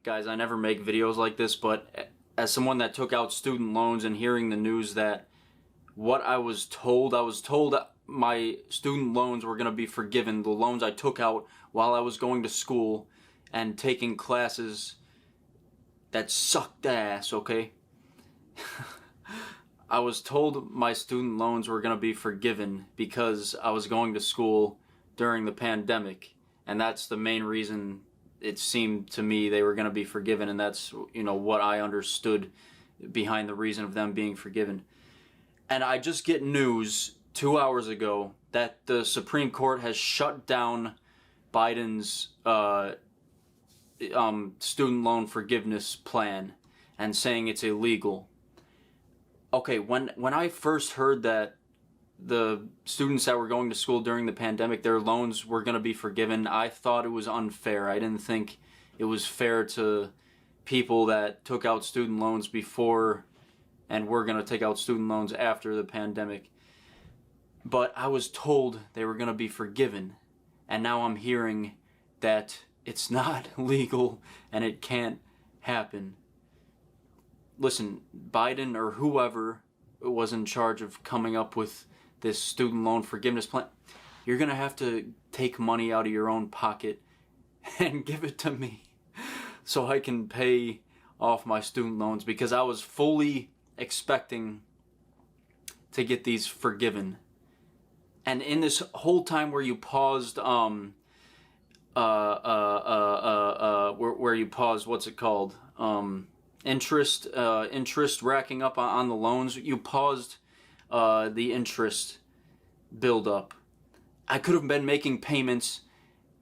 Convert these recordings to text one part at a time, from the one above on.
Guys, I never make videos like this, but as someone that took out student loans and hearing the news that what I was told my student loans were going to be forgiven, the loans I took out while I was going to school and taking classes that sucked ass, okay? I was told my student loans were going to be forgiven because I was going to school during the pandemic, and that's the main reason it seemed to me they were going to be forgiven, and that's, you know, what I understood behind the reason of them being forgiven. And I just get news 2 hours ago that the Supreme Court has shut down Biden's student loan forgiveness plan and saying it's illegal. Okay, when I first heard that the students that were going to school during the pandemic, their loans were going to be forgiven, I thought it was unfair. I didn't think it was fair to people that took out student loans before and were going to take out student loans after the pandemic. But I was told they were going to be forgiven, and now I'm hearing that it's not legal and it can't happen. Listen, Biden or whoever was in charge of coming up with this student loan forgiveness plan, you're going to have to take money out of your own pocket and give it to me so I can pay off my student loans, because I was fully expecting to get these forgiven. And in this whole time where you paused, where you paused, what's it called? Interest racking up on the loans. You paused the interest build up. I could have been making payments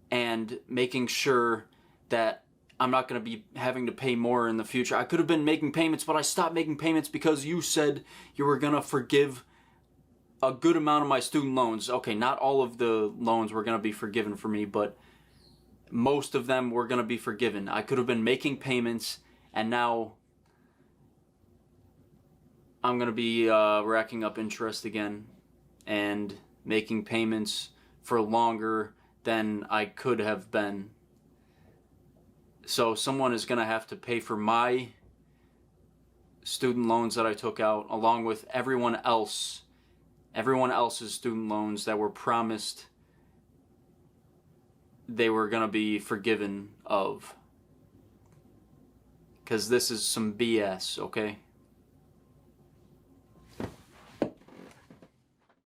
and making sure that I'm not going to be having to pay more in the future. I could have been making payments, but I stopped making payments because you said you were going to forgive a good amount of my student loans. Okay, not all of the loans were going to be forgiven for me, but most of them were going to be forgiven. I could have been making payments, and now I'm going to be racking up interest again and making payments for longer than I could have been. So someone is going to have to pay for my student loans that I took out, along with everyone else's student loans that were promised they were going to be forgiven of. Because this is some BS, okay?